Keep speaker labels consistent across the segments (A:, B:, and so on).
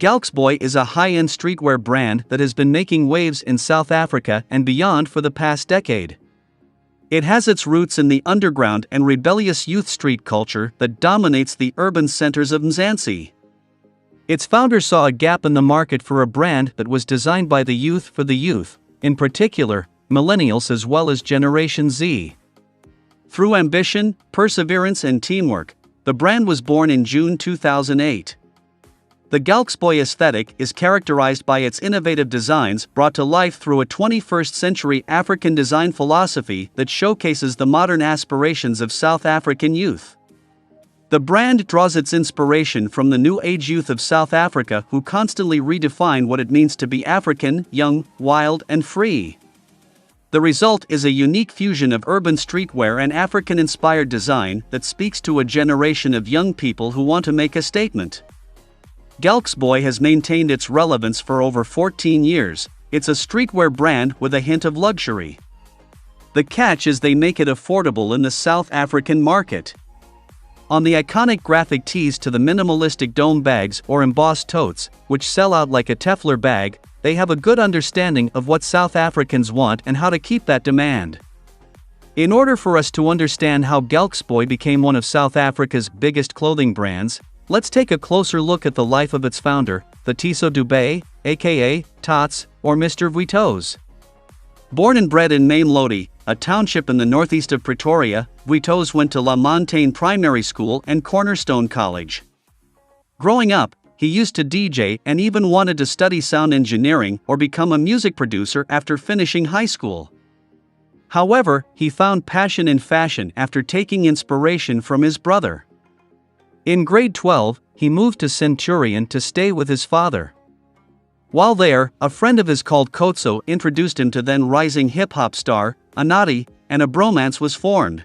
A: GALXBOY is a high-end streetwear brand that has been making waves in South Africa and beyond for the past decade. It has its roots in the underground and rebellious youth street culture that dominates the urban centers of Mzansi. Its founder saw a gap in the market for a brand that was designed by the youth for the youth, in particular, millennials as well as Generation Z. Through ambition, perseverance and teamwork, the brand was born in June 2008. The GALXBOY aesthetic is characterized by its innovative designs brought to life through a 21st-century African design philosophy that showcases the modern aspirations of South African youth. The brand draws its inspiration from the new age youth of South Africa who constantly redefine what it means to be African, young, wild, and free. The result is a unique fusion of urban streetwear and African-inspired design that speaks to a generation of young people who want to make a statement. GALXBOY has maintained its relevance for over 14 years. It's a streetwear brand with a hint of luxury. The catch is they make it affordable in the South African market. On the iconic graphic tees to the minimalistic dome bags or embossed totes, which sell out like a Teflon bag, they have a good understanding of what South Africans want and how to keep that demand. In order for us to understand how GALXBOY became one of South Africa's biggest clothing brands, let's take a closer look at the life of its founder, the Tiso Dube, aka Tots, or Mr. Vuitos. Born and bred in Mamelodi, a township in the northeast of Pretoria, Vuitos went to La Montagne Primary School and Cornerstone College. Growing up, he used to DJ and even wanted to study sound engineering or become a music producer after finishing high school. However, he found passion in fashion after taking inspiration from his brother. In grade 12, he moved to Centurion to stay with his father. While there, a friend of his called Kotso introduced him to then rising hip-hop star, Anati, and a bromance was formed.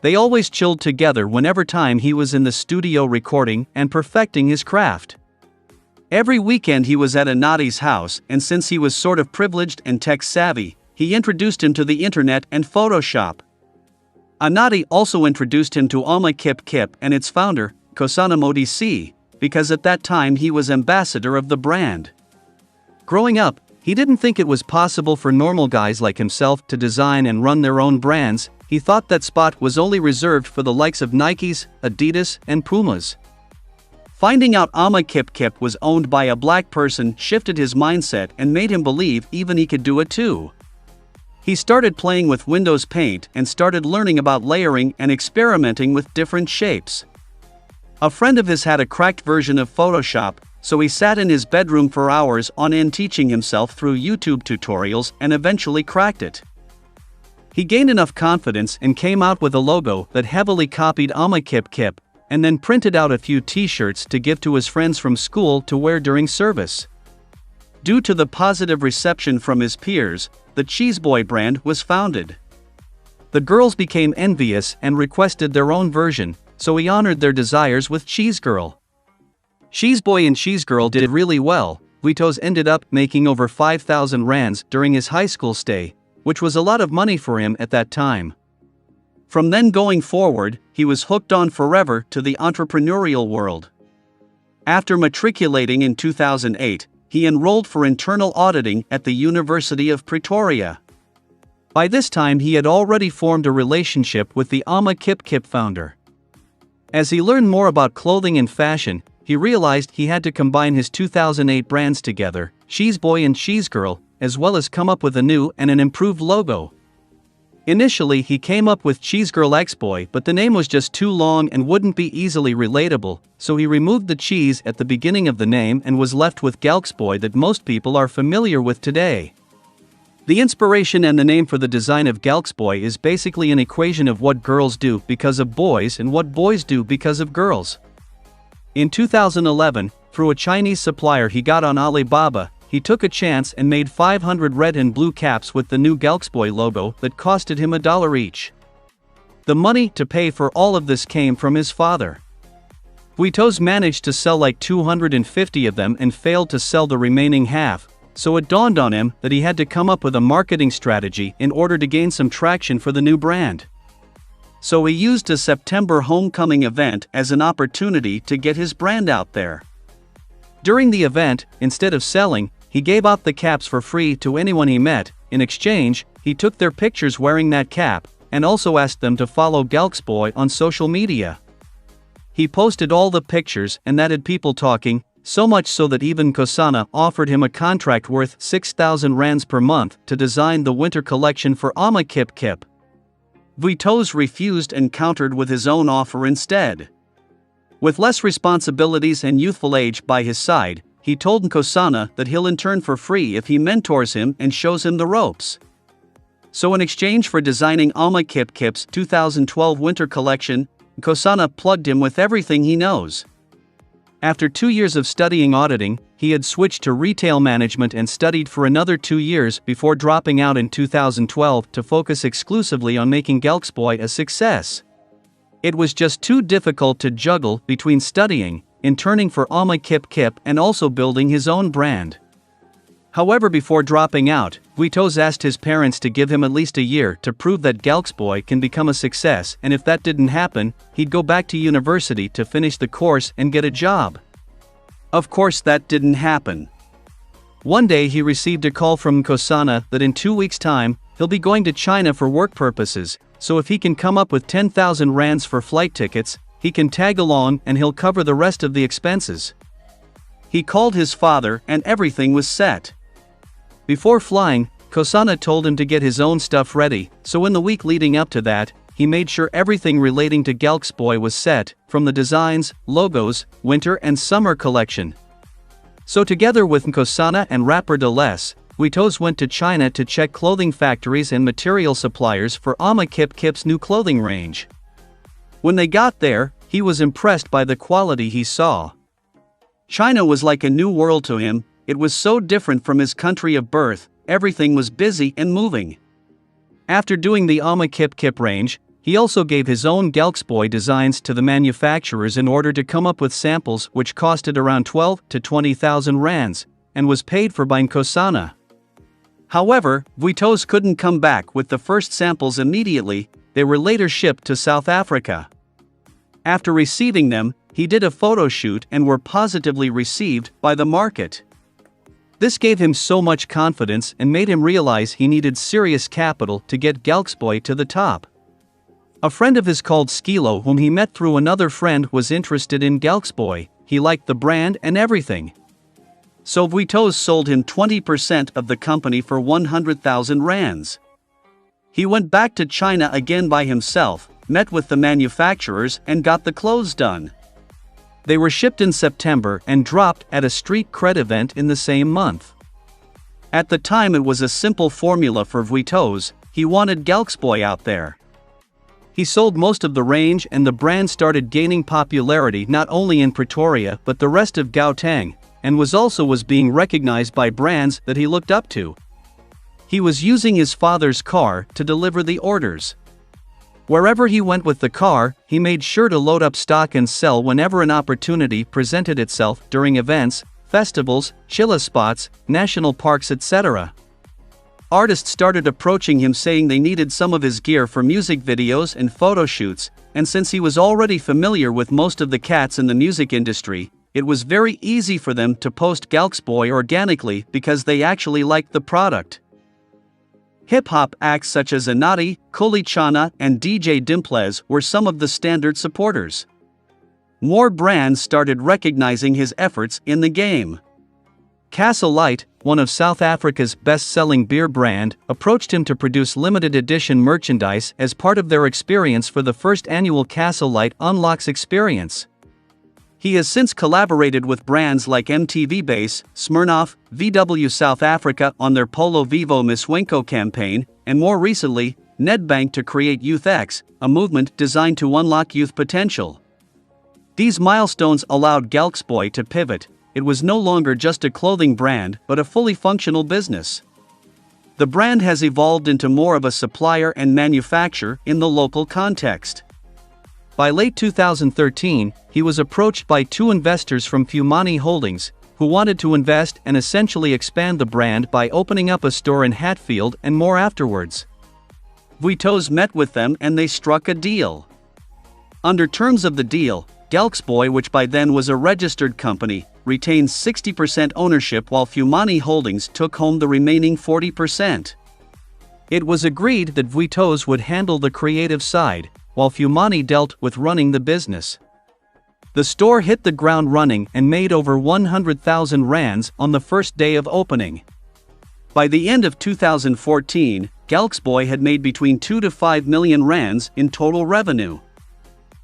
A: They always chilled together whenever time he was in the studio recording and perfecting his craft. Every weekend he was at Anati's house, and since he was sort of privileged and tech-savvy, he introduced him to the internet and Photoshop. Anati also introduced him to Alma Kip Kip and its founder, Kosana Modisi, because at that time he was ambassador of the brand. Growing up, he didn't think it was possible for normal guys like himself to design and run their own brands. He thought that spot was only reserved for the likes of Nikes, Adidas, and Pumas. Finding out Alma Kip Kip was owned by a black person shifted his mindset and made him believe even he could do it too. He started playing with Windows Paint and started learning about layering and experimenting with different shapes. A friend of his had a cracked version of Photoshop, so he sat in his bedroom for hours on end teaching himself through YouTube tutorials and eventually cracked it. He gained enough confidence and came out with a logo that heavily copied Alma Kip Kip, and then printed out a few t-shirts to give to his friends from school to wear during service. Due to the positive reception from his peers, the GALXBOY brand was founded. The girls became envious and requested their own version, so he honored their desires with Cheese Girl. GALXBOY and Cheese Girl did really well. Vuitos ended up making over 5,000 rands during his high school stay, which was a lot of money for him at that time. From then going forward, he was hooked on forever to the entrepreneurial world. After matriculating in 2008, he enrolled for internal auditing at the University of Pretoria. By this time he had already formed a relationship with the Alma Kip Kip founder. As he learned more about clothing and fashion, he realized he had to combine his 2008 brands together, GALXBOY and Cheese Girl, as well as come up with a new and an improved logo. Initially he came up with Cheese Girl GALXBOY, but the name was just too long and wouldn't be easily relatable, so he removed the cheese at the beginning of the name and was left with GALXBOY that most people are familiar with today. The inspiration and the name for the design of GALXBOY is basically an equation of what girls do because of boys and what boys do because of girls. In 2011, through a Chinese supplier he got on Alibaba, he took a chance and made 500 red and blue caps with the new GALXBOY logo that costed him $1 each. The money to pay for all of this came from his father. Vuitos managed to sell like 250 of them and failed to sell the remaining half, so it dawned on him that he had to come up with a marketing strategy in order to gain some traction for the new brand. So he used a September homecoming event as an opportunity to get his brand out there. During the event, instead of selling, he gave out the caps for free to anyone he met. In exchange, he took their pictures wearing that cap, and also asked them to follow GALXBOY on social media. He posted all the pictures, and that had people talking, so much so that even Kosana offered him a contract worth 6,000 rands per month to design the winter collection for Ama Kip Kip. Vuittos refused and countered with his own offer instead. With less responsibilities and youthful age by his side, he told Kosana that he'll intern for free if he mentors him and shows him the ropes. So in exchange for designing Ama Kip Kip's 2012 winter collection, Kosana plugged him with everything he knows. After 2 years of studying auditing, he had switched to retail management and studied for another 2 years before dropping out in 2012 to focus exclusively on making GALXBOY a success. It was just too difficult to juggle between studying, interning for Ama Kip Kip and also building his own brand. However, before dropping out, Vuittos asked his parents to give him at least a year to prove that GALXBOY can become a success, and if that didn't happen, he'd go back to university to finish the course and get a job. Of course that didn't happen. One day he received a call from Kosana that in 2 weeks' time, he'll be going to China for work purposes, so if he can come up with 10,000 rands for flight tickets, he can tag along and he'll cover the rest of the expenses. He called his father and everything was set. Before flying, Kosana told him to get his own stuff ready, so in the week leading up to that, he made sure everything relating to GALXBOY was set, from the designs, logos, winter and summer collection. So together with Kosana and rapper De Les, Vuittos went to China to check clothing factories and material suppliers for Ama Kip Kip's new clothing range. When they got there, he was impressed by the quality he saw. China was like a new world to him. It was so different from his country of birth, everything was busy and moving. After doing the Ama Kip Kip range, he also gave his own GALXBOY designs to the manufacturers in order to come up with samples which costed around 12 to 20,000 rands, and was paid for by Kosana. However, Vuittos couldn't come back with the first samples immediately, they were later shipped to South Africa. After receiving them, he did a photo shoot and were positively received by the market. This gave him so much confidence and made him realize he needed serious capital to get GALXBOY to the top. A friend of his called Skilo, whom he met through another friend, was interested in GALXBOY. He liked the brand and everything. So Vuittos sold him 20% of the company for 100,000 rands. He went back to China again by himself, met with the manufacturers and got the clothes done. They were shipped in September and dropped at a street cred event in the same month. At the time it was a simple formula for Vuittos, he wanted GALXBOY out there. He sold most of the range and the brand started gaining popularity not only in Pretoria but the rest of Gauteng, and was being recognized by brands that he looked up to. He was using his father's car to deliver the orders. Wherever he went with the car, he made sure to load up stock and sell whenever an opportunity presented itself during events, festivals, chilla spots, national parks, etc. Artists started approaching him saying they needed some of his gear for music videos and photo shoots, and since he was already familiar with most of the cats in the music industry, it was very easy for them to post GALXBOY organically because they actually liked the product. Hip-hop acts such as Anati, Kulichana, and DJ Dimples were some of the standard supporters. More brands started recognizing his efforts in the game. Castle Light, one of South Africa's best-selling beer brand, approached him to produce limited edition merchandise as part of their experience for the first annual Castle Light Unlocks experience. He has since collaborated with brands like MTV Base, Smirnoff, VW South Africa on their Polo Vivo Miswenko campaign, and more recently, Nedbank to create Youth X, a movement designed to unlock youth potential. These milestones allowed GALXBOY to pivot. It was no longer just a clothing brand but a fully functional business. The brand has evolved into more of a supplier and manufacturer in the local context. By late 2013, he was approached by 2 investors from Fumani Holdings, who wanted to invest and essentially expand the brand by opening up a store in Hatfield and more afterwards. Vuittos met with them and they struck a deal. Under terms of the deal, GALXBOY, which by then was a registered company, retained 60% ownership while Fumani Holdings took home the remaining 40%. It was agreed that Vuittos would handle the creative side, while Fumani dealt with running the business. The store hit the ground running and made over 100,000 rands on the first day of opening. By the end of 2014, GALXBOY had made between 2 to 5 million rands in total revenue.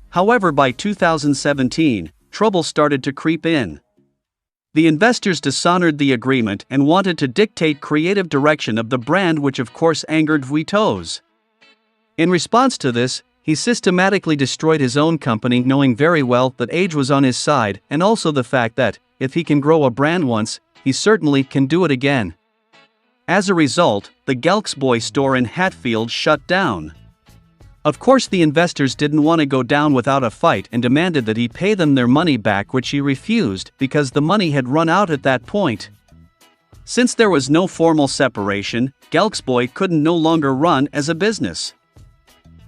A: However, by 2017, trouble started to creep in. The investors dishonored the agreement and wanted to dictate creative direction of the brand, which of course angered Vuittos. In response to this, he systematically destroyed his own company, knowing very well that age was on his side and also the fact that, if he can grow a brand once, he certainly can do it again. As a result, the GALXBOY store in Hatfield shut down. Of course, the investors didn't want to go down without a fight and demanded that he pay them their money back, which he refused because the money had run out at that point. Since there was no formal separation, GALXBOY couldn't no longer run as a business.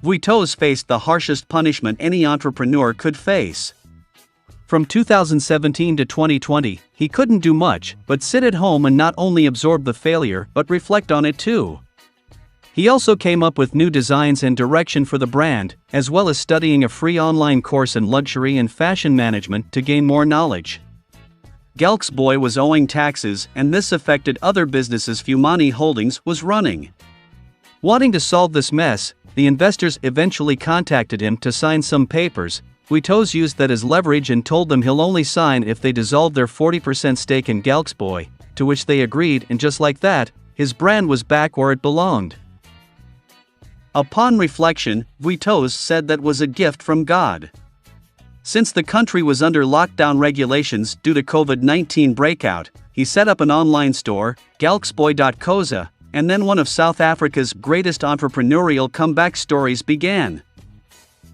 A: Vuittos faced the harshest punishment any entrepreneur could face. From 2017 to 2020, he couldn't do much but sit at home and not only absorb the failure but reflect on it too. He also came up with new designs and direction for the brand, as well as studying a free online course in luxury and fashion management to gain more knowledge. GALXBOY was owing taxes, and this affected other businesses Fumani Holdings was running. Wanting to solve this mess, the investors eventually contacted him to sign some papers. Vuittos used that as leverage and told them he'll only sign if they dissolved their 40% stake in GALXBOY, to which they agreed, and just like that, his brand was back where it belonged. Upon reflection, Vuittos said that was a gift from God. Since the country was under lockdown regulations due to COVID-19 breakout, he set up an online store, galxboy.co.za, and then one of South Africa's greatest entrepreneurial comeback stories began.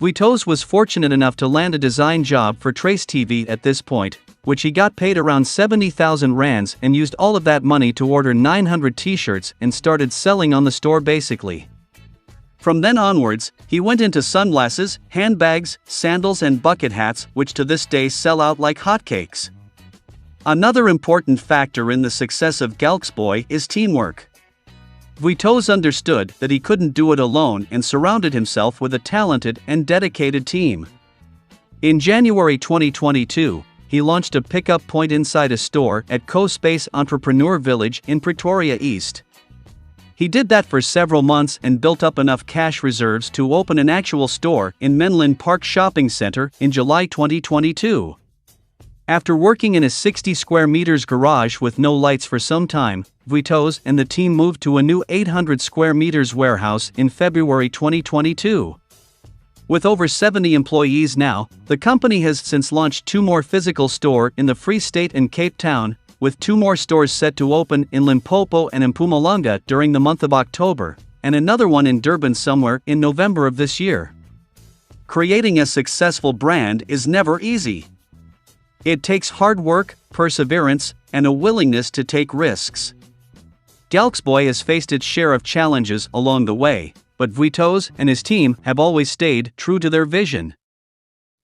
A: Vuittos was fortunate enough to land a design job for Trace TV at this point, which he got paid around 70,000 rands and used all of that money to order 900 t-shirts and started selling on the store basically. From then onwards, he went into sunglasses, handbags, sandals and bucket hats, which to this day sell out like hotcakes. Another important factor in the success of GALXBOY is teamwork. Vuittos understood that he couldn't do it alone and surrounded himself with a talented and dedicated team. In January 2022, he launched a pickup point inside a store at Co-Space Entrepreneur Village in Pretoria East. He did that for several months and built up enough cash reserves to open an actual store in Menlyn Park Shopping Center in July 2022. After working in a 60 square meters garage with no lights for some time, Vuittos and the team moved to a new 800 square meters warehouse in February 2022. With over 70 employees now, the company has since launched 2 more physical stores in the Free State and Cape Town, with 2 more stores set to open in Limpopo and Mpumalanga during the month of October, and another one in Durban somewhere in November of this year. Creating a successful brand is never easy. It takes hard work, perseverance, and a willingness to take risks. GALXBOY has faced its share of challenges along the way, but Vuittos and his team have always stayed true to their vision.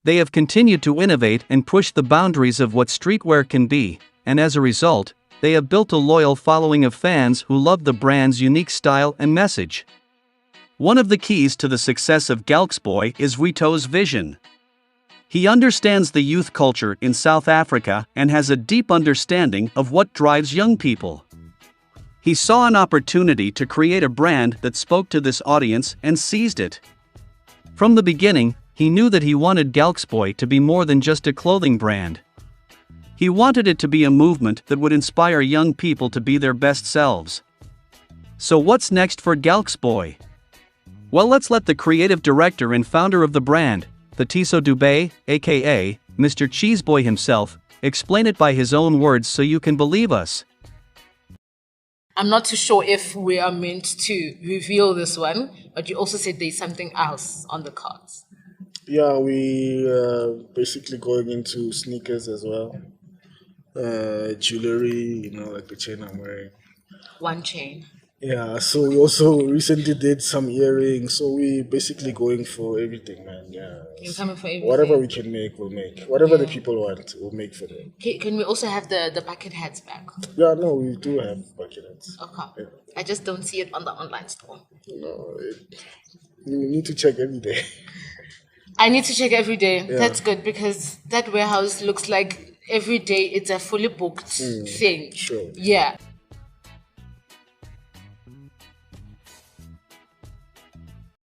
A: They have continued to innovate and push the boundaries of what streetwear can be, and as a result, they have built a loyal following of fans who love the brand's unique style and message. One of the keys to the success of GALXBOY is Vuittos' vision. He understands the youth culture in South Africa and has a deep understanding of what drives young people. He saw an opportunity to create a brand that spoke to this audience and seized it. From the beginning, he knew that he wanted GALXBOY to be more than just a clothing brand. He wanted it to be a movement that would inspire young people to be their best selves. So what's next for GALXBOY? Well, let's let the creative director and founder of the brand, Thatiso Dube, aka Mr. Cheeseboy himself, explain it by his own words so you can believe us.
B: I'm not too sure if we are meant to reveal this one, but you also said there's something else on the cards.
C: Yeah, we basically going into sneakers as well. Jewelry, like the chain I'm wearing.
B: One chain.
C: Yeah, so we also recently did some earrings. So we basically going for everything, man. Yeah.
B: You're coming for everything.
C: Whatever we can make, we'll make. Whatever the people want, we'll make for them.
B: Can we also have the bucket hats back?
C: Yeah, no, we do have bucket hats.
B: Okay.
C: Yeah.
B: I just don't see it on the online store.
C: No, you need to check every day.
B: I need to check every day.
C: Yeah.
B: That's good because that warehouse looks like every day it's a fully booked thing.
C: Sure.
B: Yeah.